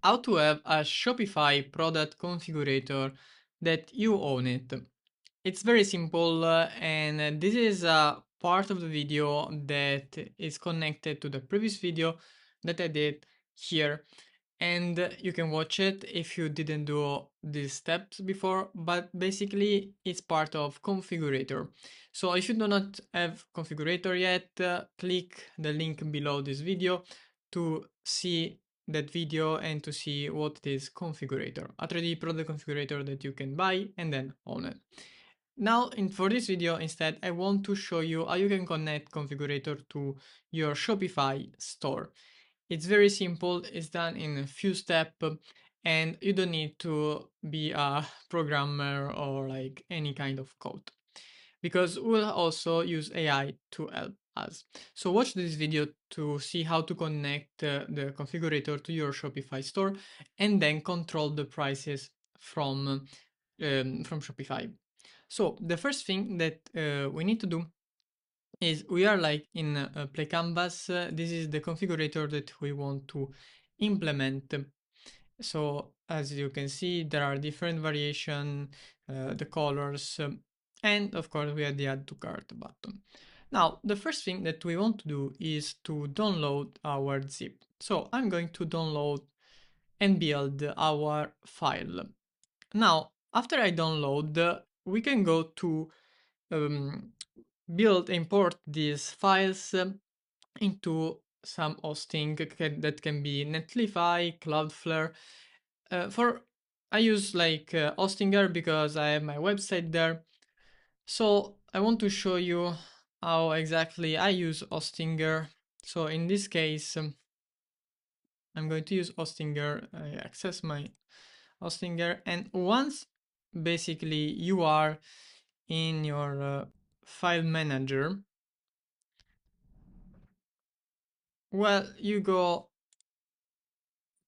how to have a Shopify product configurator that you own it. It's very simple, and this is a part of the video that is connected to the previous video that I did here, and you can watch it if you didn't do these steps before, but basically it's part of Configurator. So if you do not have Configurator yet, click the link below this video to see that video and to see what is Configurator, a 3D product configurator that you can buy and then own it. Now, for this video, instead, I want to show you how you can connect Configurator to your Shopify store. It's very simple, it's done in a few steps, and you don't need to be a programmer or like any kind of code, because we'll also use AI to help us. So watch this video to see how to connect the configurator to your Shopify store and then control the prices from Shopify. So the first thing that we need to do is we are like in Play Canvas. This is the configurator that we want to implement. So as you can see, there are different variation, the colors, and of course we have the add to cart button. Now, the first thing that we want to do is to download our zip. So I'm going to download and build our file. Now, after I download, we can go to um, build, import these files into some hosting that can be Netlify, Cloudflare. For I use like Hostinger because I have my website there. So I want to show you how exactly I use Hostinger. So in this case, I'm going to use Hostinger. I access my Hostinger, and once basically you are in your file manager, well, you go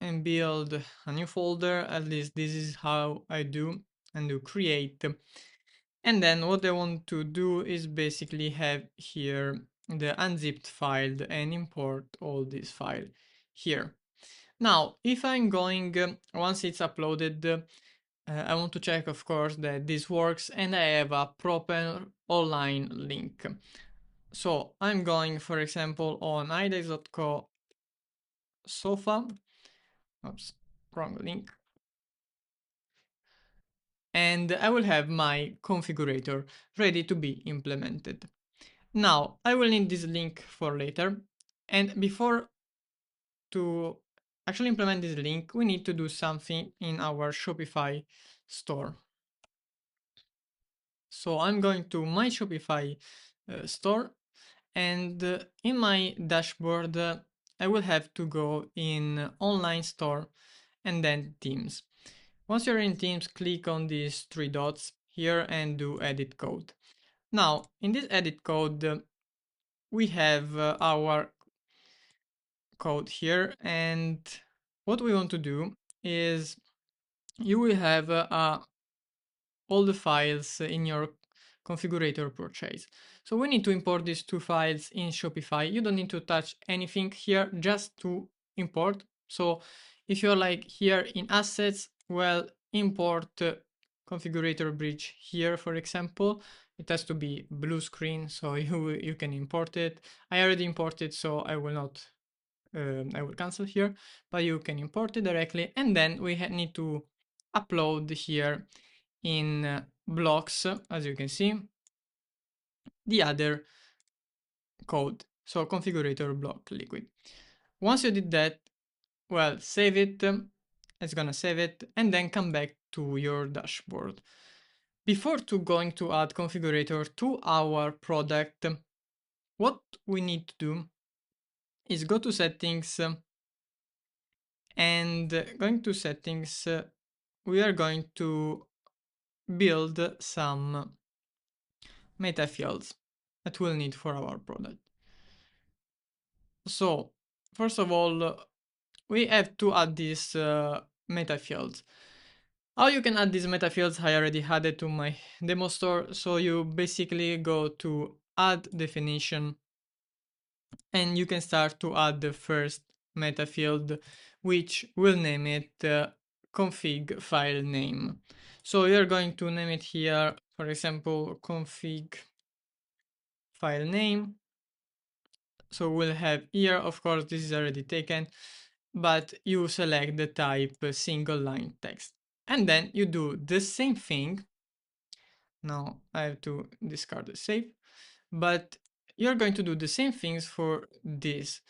and build a new folder. At least this is how I do, and do create. And then what I want to do is basically have here the unzipped file and import all this file here. Now, if I'm going, once it's uploaded, I want to check, of course, that this works and I have a proper online link. So I'm going, for example, on iDice.co sofa. Oops, wrong link. And I will have my configurator ready to be implemented. Now, I will need this link for later. And before to actually implement this link, we need to do something in our Shopify store. So I'm going to my Shopify store, and in my dashboard, I will have to go in online store and then themes. Once you're in themes, click on these three dots here and do edit code. Now, in this edit code, we have our code here, and what we want to do is you will have all the files in your configurator purchase. So we need to import these two files in Shopify. You don't need to touch anything here, just to import. So if you're like here in assets, well, import configurator bridge here, for example. It has to be blue screen, so you can import it. I already imported, so I will not I will cancel here, but you can import it directly. And then we need to upload here in blocks, as you can see, the other code. So configurator block liquid. Once you did that, well, save it. It's gonna save it and then come back to your dashboard. Before going to add configurator to our product, what we need to do is go to settings, and going to settings, we are going to build some Metafields that we'll need for our product. So first of all, we have to add these Metafields. How you can add these Metafields, I already added to my demo store. So you basically go to add definition and you can start to add the first Metafield which will name it config file name. So you're going to name it here, for example, config file name. So we'll have here, of course, this is already taken, but you select the type single line text. And then you do the same thing. Now I have to discard the save, but you're going to do the same things for this.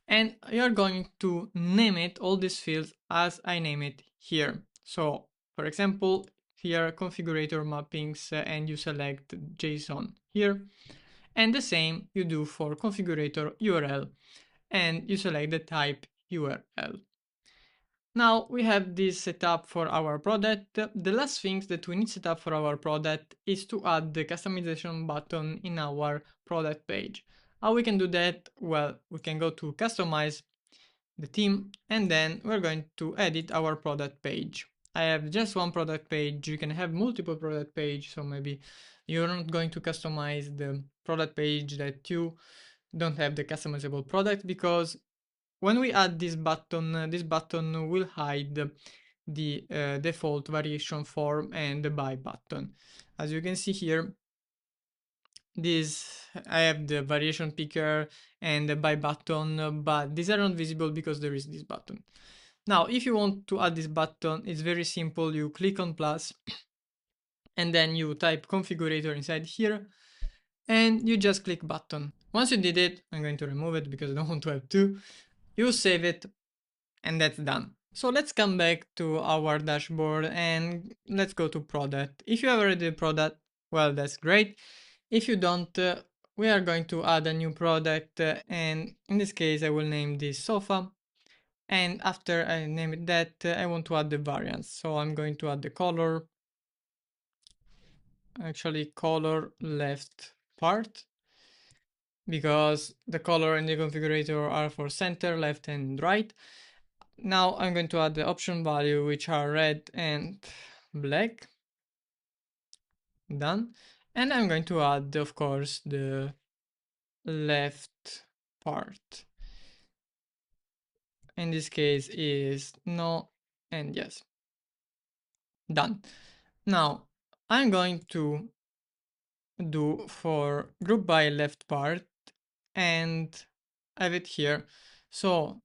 And you're going to name it, all these fields, as I name it here. So, for example, here configurator mappings, and you select JSON here. And the same you do for configurator URL, and you select the type URL. Now we have this set up for our product. The last things that we need set up for our product is to add the customization button in our product page. How we can do that? Well, we can go to customize the theme, and then we're going to edit our product page. I have just one product page. You can have multiple product page, so maybe you're not going to customize the product page that you don't have the customizable product, because when we add this button will hide the default variation form and the buy button. As you can see here, this I have the variation picker and the buy button, but these are not visible because there is this button. Now, if you want to add this button, it's very simple. You click on plus and then you type configurator inside here and you just click button. Once you did it, I'm going to remove it because I don't want to have two. You save it and that's done. So let's come back to our dashboard and let's go to product. If you have already a product, well, that's great. If you don't, we are going to add a new product, and in this case I will name this sofa, and after I name it that, I want to add the variants. So I'm going to add the color, actually color left part, because the color and the configurator are for center, left and right. Now I'm going to add the option value, which are red and black. Done. And I'm going to add, of course, the left part. In this case is no and yes. Done. Now I'm going to do for group by left part and have it here. So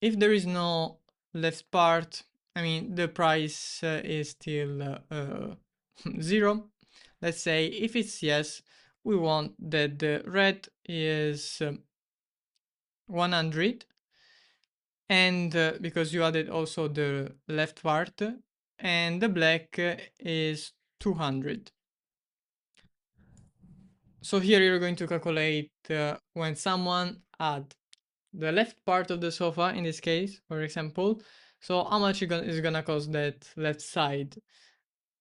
if there is no left part, I mean the price is still 0. Let's say if it's yes, we want that the red is 100, and because you added also the left part, and the black is 200. So here you're going to calculate when someone add the left part of the sofa, in this case, for example. So how much is gonna cost that left side?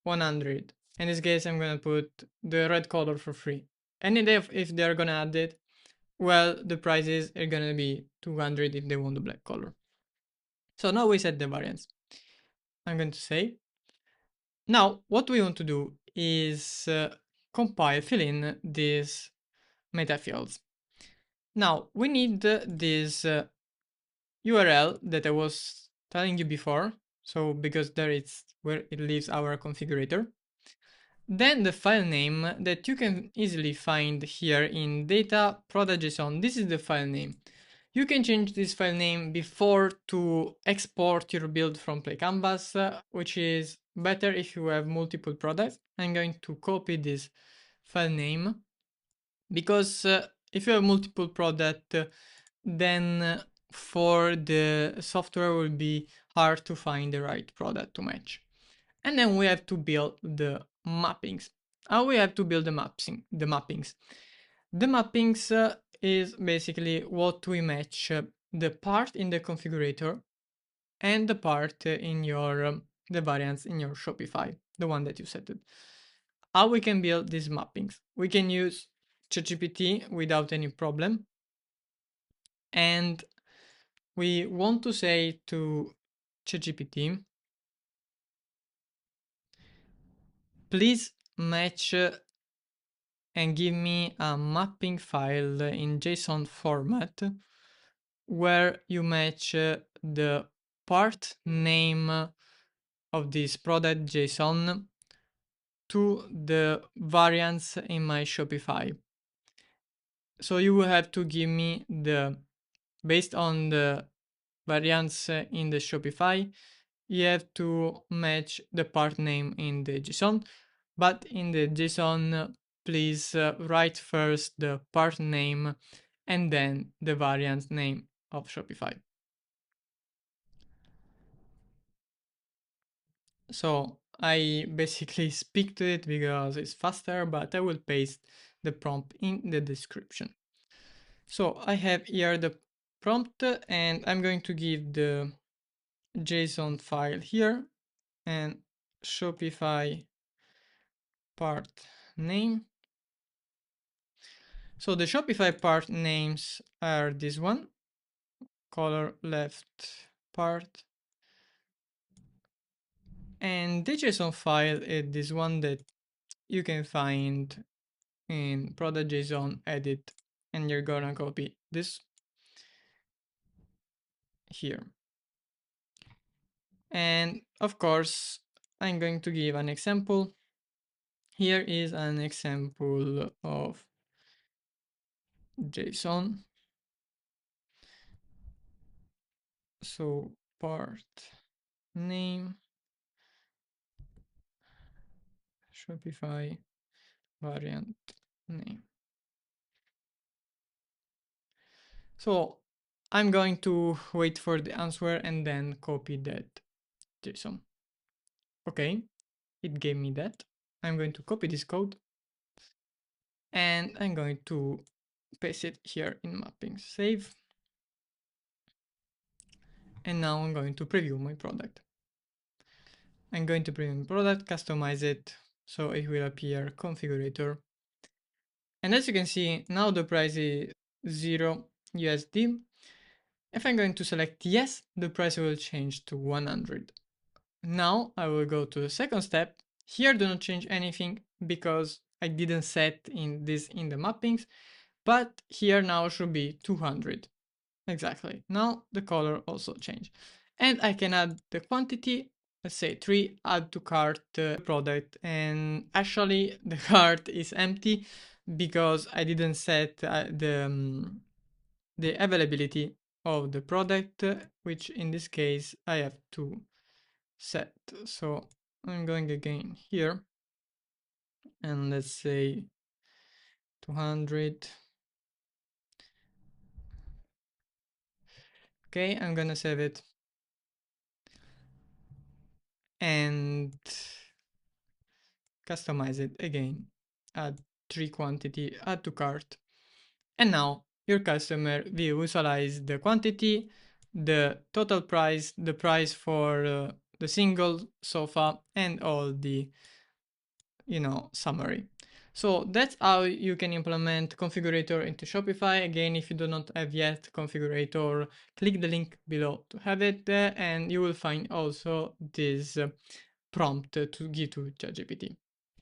100. In this case, I'm gonna put the red color for free. And if they're gonna add it, well, the prices are gonna be 200 if they want the black color. So now we set the variance. I'm going to save. Now, what we want to do is fill in these Metafields. Now, we need this URL that I was telling you before. So, because there it's where it leaves our configurator. Then the file name that you can easily find here in data product.json. This is the file name. You can change this file name before to export your build from Play Canvas, which is better if you have multiple products. I'm going to copy this file name because if you have multiple products, then for the software will be hard to find the right product to match. And then we have to build the mappings. How we have to build the mappings? The mappings is basically what we match the part in the configurator and the part in your the variants in your Shopify, the one that you set it. How we can build these mappings? We can use ChatGPT without any problem, and we want to say to ChatGPT, please match and give me a mapping file in JSON format where you match the part name of this product JSON to the variants in my Shopify. So you will have to give me based on the variants in the Shopify, you have to match the part name in the JSON, but in the JSON, please write first the part name and then the variant name of Shopify. So I basically speak to it because it's faster, but I will paste the prompt in the description. So I have here the prompt and I'm going to give the JSON file here and Shopify part name. So the Shopify part names are this one, color left part, and the JSON file is this one that you can find in product.json edit, and you're gonna copy this here. And of course, I'm going to give an example. Here is an example of JSON. So part name, Shopify variant name. So I'm going to wait for the answer and then copy that JSON. Okay, it gave me that. I'm going to copy this code and I'm going to paste it here in mapping save. And now I'm going to preview my product. I'm going to preview my product, customize it so it will appear Configurator. And as you can see, now the price is 0 USD. If I'm going to select yes, the price will change to 100. Now I will go to the second step. Here do not change anything because I didn't set in the mappings, but here now should be 200. Exactly. Now the color also changed. And I can add the quantity, let's say 3, add to cart product, and actually the cart is empty because I didn't set the availability of the product, which in this case I have to set. So I'm going again here and let's say 200. Okay, I'm gonna save it and customize it again. Add 3 quantity, add to cart. And now your customer will visualize the quantity, the total price, the price for the single sofa, and all the summary. So that's how you can implement Configurator into Shopify. Again, if you do not have yet Configurator, click the link below to have it, and you will find also this prompt to give to ChatGPT.